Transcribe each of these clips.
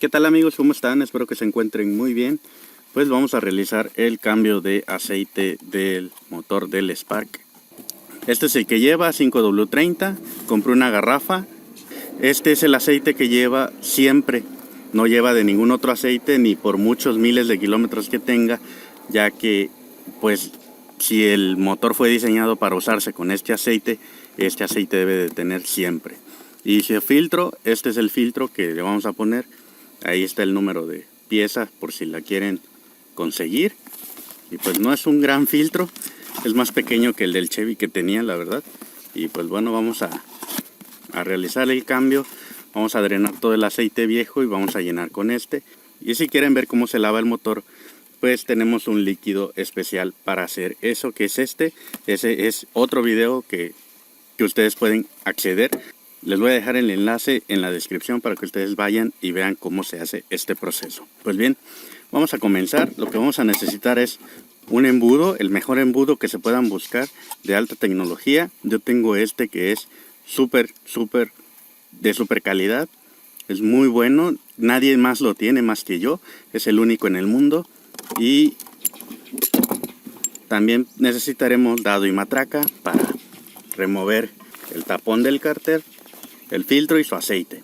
¿Qué tal amigos? ¿Cómo están? Espero que se encuentren muy bien. Pues vamos a realizar el cambio de aceite del motor del Spark. Este es el que lleva 5W30. Compré una garrafa. Este es el aceite que lleva siempre. No lleva de ningún otro aceite ni por muchos miles de kilómetros que tenga, ya que pues si el motor fue diseñado para usarse con este aceite debe de tener siempre. Y si el filtro, este es el filtro que le vamos a poner. Ahí está el número de pieza por si la quieren conseguir. Y pues no es un gran filtro, es más pequeño que el del Chevy que tenía, la verdad. Y pues bueno, vamos a realizar el cambio. Vamos a drenar todo el aceite viejo y vamos a llenar con este. Y si quieren ver cómo se lava el motor, pues tenemos un líquido especial para hacer eso, que es este. Ese es otro video que ustedes pueden acceder. Les voy a dejar el enlace en la descripción para que ustedes vayan y vean cómo se hace este proceso. Pues bien, vamos a comenzar. Lo que vamos a necesitar es un embudo, el mejor embudo que se puedan buscar de alta tecnología. Yo tengo este que es de super calidad. Es muy bueno, nadie más lo tiene más que yo. Es el único en el mundo. Y también necesitaremos dado y matraca para remover el tapón del cárter, el filtro y su aceite,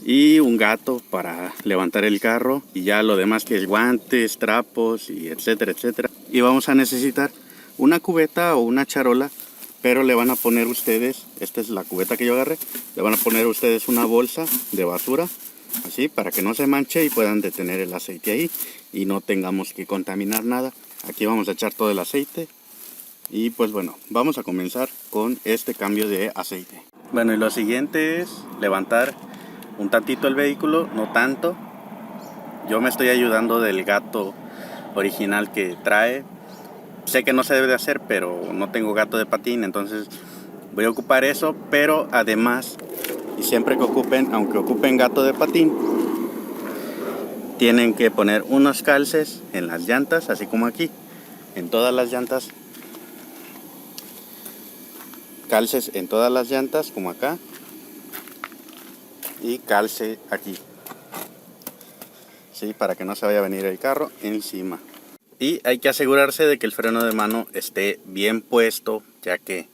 y un gato para levantar el carro, y ya lo demás que es guantes, trapos y etcétera etcétera. Y vamos a necesitar una cubeta o una charola, pero le van a poner ustedes, esta es la cubeta que yo agarré, le van a poner ustedes una bolsa de basura, así para que no se manche y puedan detener el aceite ahí y no tengamos que contaminar nada. Aquí vamos a echar todo el aceite. Y pues bueno, vamos a comenzar con este cambio de aceite. Bueno, y lo siguiente es levantar un tantito el vehículo, no tanto. Yo me estoy ayudando del gato original que trae. Sé que no se debe de hacer, pero no tengo gato de patín, entonces voy a ocupar eso. Pero además, y siempre que ocupen, aunque ocupen gato de patín, tienen que poner unos calces en las llantas, así como aquí, en todas las llantas. Calces en todas las llantas, como acá, y calce aquí, sí, para que no se vaya a venir el carro encima. Y hay que asegurarse de que el freno de mano esté bien puesto, ya que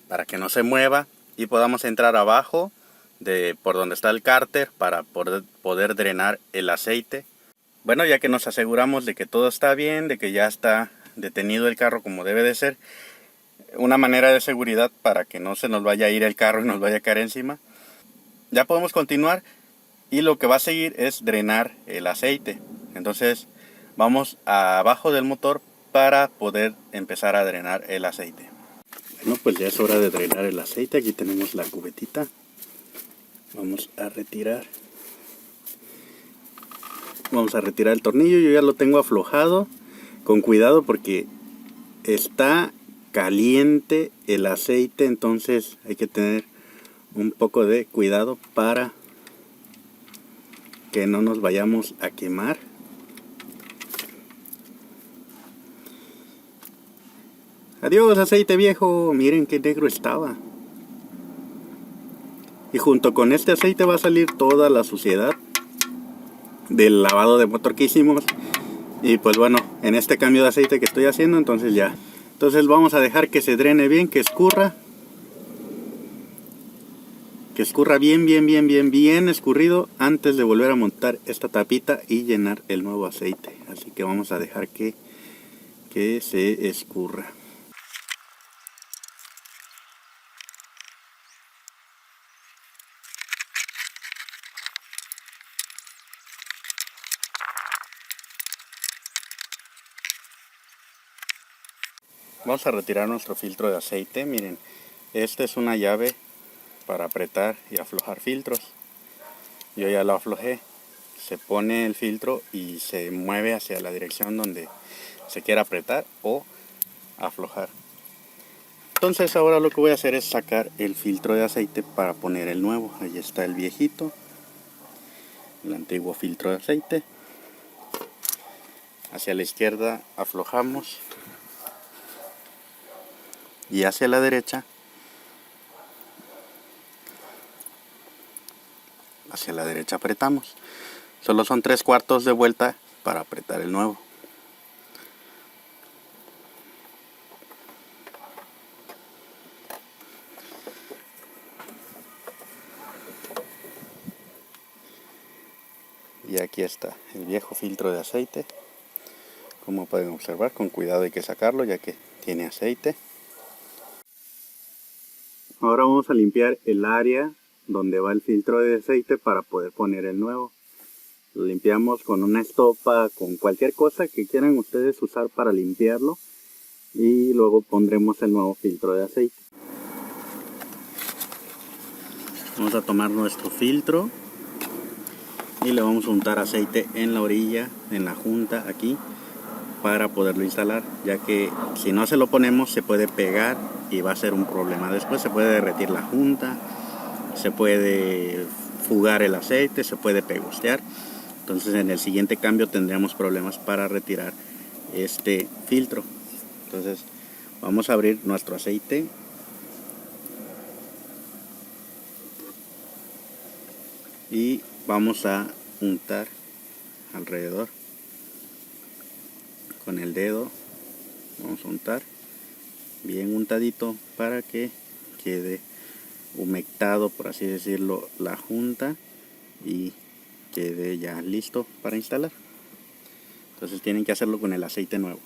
para que no se mueva y podamos entrar abajo de por donde está el cárter para poder drenar el aceite. Bueno, ya que nos aseguramos de que todo está bien, de que ya está detenido el carro como debe de ser, una manera de seguridad para que no se nos vaya a ir el carro y nos vaya a caer encima, ya podemos continuar. Y lo que va a seguir es drenar el aceite. Entonces vamos abajo del motor para poder empezar a drenar el aceite. Bueno, pues ya es hora de drenar el aceite. Aquí tenemos la cubetita. Vamos a retirar el tornillo. Yo ya lo tengo aflojado con cuidado porque está caliente el aceite, entonces hay que tener un poco de cuidado para que no nos vayamos a quemar. Adiós aceite viejo, miren qué negro estaba. Y junto con este aceite va a salir toda la suciedad del lavado de motor que hicimos. Y pues bueno, en este cambio de aceite que estoy haciendo, entonces vamos a dejar que se drene bien, que escurra bien escurrido antes de volver a montar esta tapita y llenar el nuevo aceite. Así que vamos a dejar que se escurra. Vamos a retirar nuestro filtro de aceite. Miren, esta es una llave para apretar y aflojar filtros. Yo ya lo aflojé. Se pone el filtro y se mueve hacia la dirección donde se quiera apretar o aflojar. Entonces ahora lo que voy a hacer es sacar el filtro de aceite para poner el nuevo. Ahí está el viejito, el antiguo filtro de aceite. Hacia la izquierda aflojamos y hacia la derecha apretamos. Solo son 3/4 de vuelta para apretar el nuevo. Y aquí está el viejo filtro de aceite. Como pueden observar, con cuidado hay que sacarlo ya que tiene aceite. Ahora vamos a limpiar el área donde va el filtro de aceite para poder poner el nuevo. Lo limpiamos con una estopa, con cualquier cosa que quieran ustedes usar para limpiarlo. Y luego pondremos el nuevo filtro de aceite. Vamos a tomar nuestro filtro y le vamos a untar aceite en la orilla, en la junta aquí, para poderlo instalar, ya que si no se lo ponemos se puede pegar y va a ser un problema. Después se puede derretir la junta, se puede fugar el aceite, se puede pegostear. Entonces en el siguiente cambio tendríamos problemas para retirar este filtro. Entonces vamos a abrir nuestro aceite y vamos a untar alrededor con el dedo. Vamos a untar bien untadito para que quede humectado, por así decirlo, la junta y quede ya listo para instalar. Entonces tienen que hacerlo con el aceite nuevo.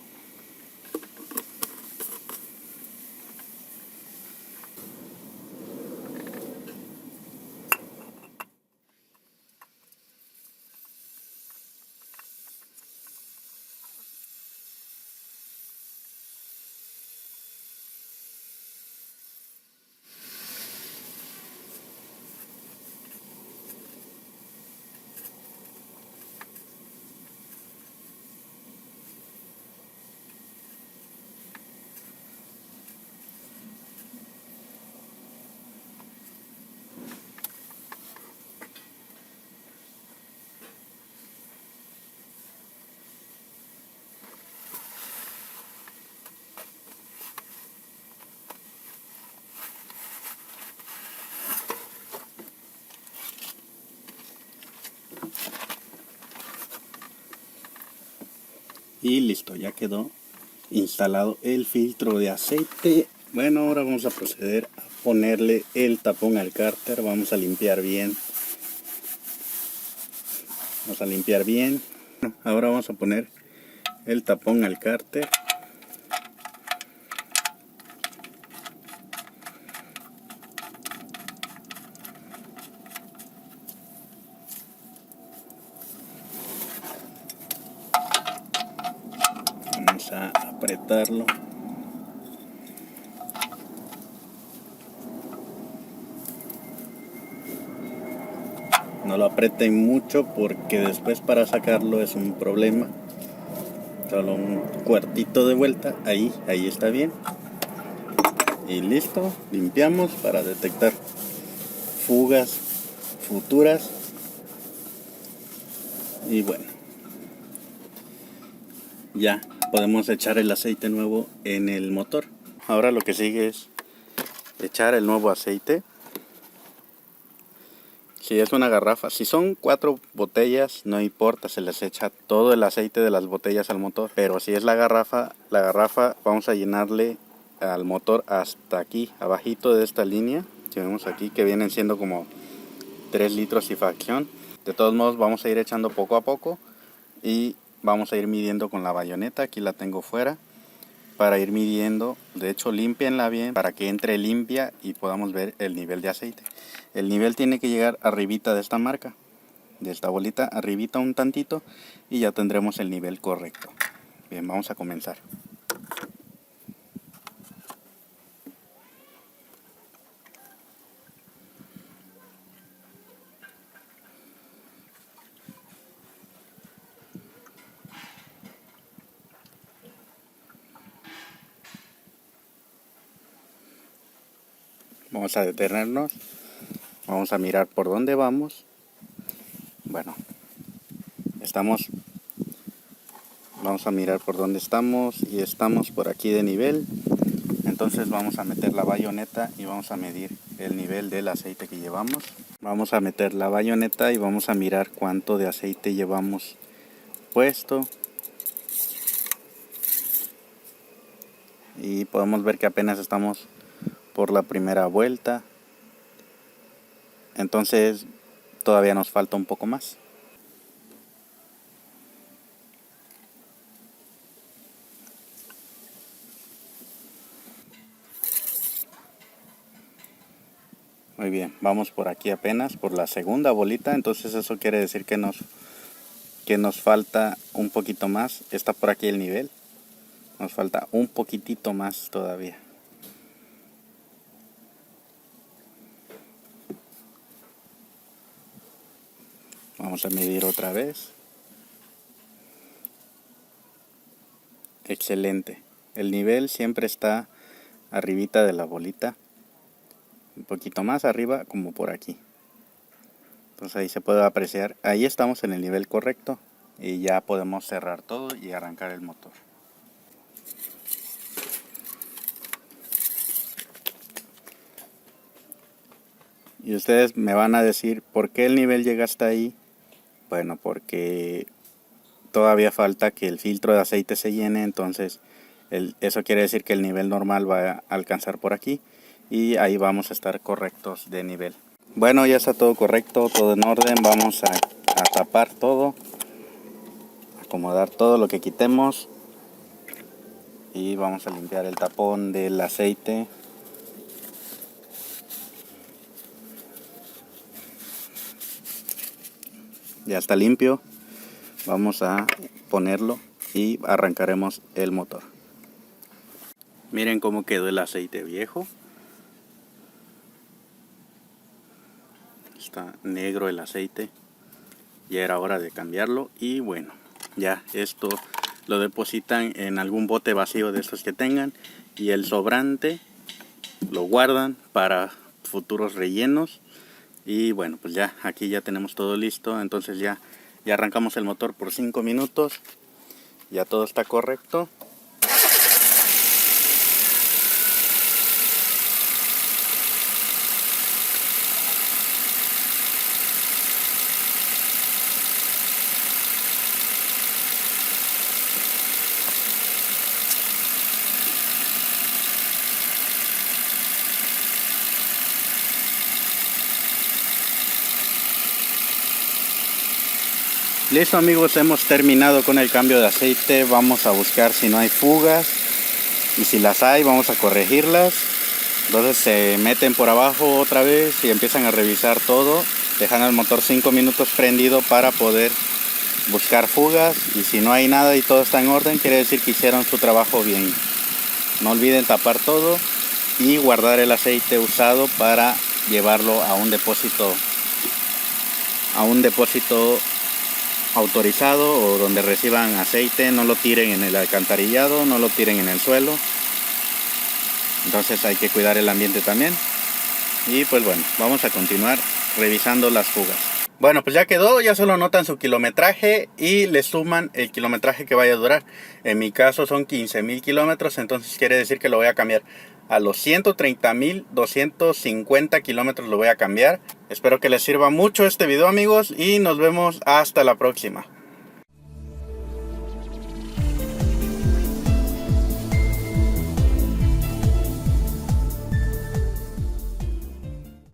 Y listo, ya quedó instalado el filtro de aceite. Bueno, ahora vamos a proceder a ponerle el tapón al cárter. Vamos a limpiar bien. Vamos a limpiar bien. Ahora vamos a poner el tapón al cárter. Vamos a apretarlo. No lo aprieten mucho porque después para sacarlo es un problema. Solo un cuartito de vuelta, ahí está bien. Y listo, limpiamos para detectar fugas futuras. Y bueno, ya podemos echar el aceite nuevo en el motor. Ahora lo que sigue es echar el nuevo aceite. Si es una garrafa, si son 4 botellas, no importa, se les echa todo el aceite de las botellas al motor. Pero si es la garrafa vamos a llenarle al motor hasta aquí, abajito de esta línea. Que vemos aquí que vienen siendo como 3 litros y fracción. De todos modos vamos a ir echando poco a poco y vamos a ir midiendo con la bayoneta. Aquí la tengo fuera para ir midiendo. De hecho, límpienla bien para que entre limpia y podamos ver el nivel de aceite. El nivel tiene que llegar arribita de esta marca, de esta bolita, arribita un tantito, y ya tendremos el nivel correcto. Bien, vamos a comenzar. Vamos a detenernos, vamos a mirar por dónde vamos. Bueno, vamos a mirar por dónde estamos y estamos por aquí de nivel. Entonces vamos a meter la bayoneta y vamos a medir el nivel del aceite que llevamos. Vamos a meter la bayoneta y vamos a mirar cuánto de aceite llevamos puesto. Y podemos ver que apenas estamos por la primera vuelta. Entonces todavía nos falta un poco más. Muy bien, vamos por aquí apenas por la segunda bolita, entonces eso quiere decir que nos falta un poquito más. Está por aquí el nivel, nos falta un poquitito más todavía. Vamos a medir otra vez. Excelente, el nivel siempre está arribita de la bolita, un poquito más arriba, como por aquí. Entonces ahí se puede apreciar, ahí estamos en el nivel correcto y ya podemos cerrar todo y arrancar el motor. Y ustedes me van a decir, ¿por qué el nivel llega hasta ahí? Bueno, porque todavía falta que el filtro de aceite se llene, entonces eso quiere decir que el nivel normal va a alcanzar por aquí y ahí vamos a estar correctos de nivel. Bueno, ya está todo correcto, todo en orden. Vamos a tapar todo, acomodar todo lo que quitemos y vamos a limpiar el tapón del aceite. Ya está limpio, vamos a ponerlo y arrancaremos el motor. Miren cómo quedó el aceite viejo. Está negro el aceite, ya era hora de cambiarlo. Y bueno, ya esto lo depositan en algún bote vacío de estos que tengan y el sobrante lo guardan para futuros rellenos. Y bueno, pues ya aquí ya tenemos todo listo. Entonces ya arrancamos el motor por 5 minutos, ya todo está correcto. Listo amigos, hemos terminado con el cambio de aceite. Vamos a buscar si no hay fugas y si las hay vamos a corregirlas. Entonces se meten por abajo otra vez y empiezan a revisar todo, dejando el motor 5 minutos prendido para poder buscar fugas. Y si no hay nada y todo está en orden, quiere decir que hicieron su trabajo bien. No olviden tapar todo y guardar el aceite usado para llevarlo a un depósito autorizado o donde reciban aceite. No lo tiren en el alcantarillado, no lo tiren en el suelo. Entonces hay que cuidar el ambiente también. Y pues bueno, vamos a continuar revisando las fugas. Bueno, pues ya quedó, ya solo notan su kilometraje y le suman el kilometraje que vaya a durar. En mi caso son 15,000 kilómetros, entonces quiere decir que lo voy a cambiar a los 130,250 kilómetros lo voy a cambiar. Espero que les sirva mucho este video amigos y nos vemos hasta la próxima.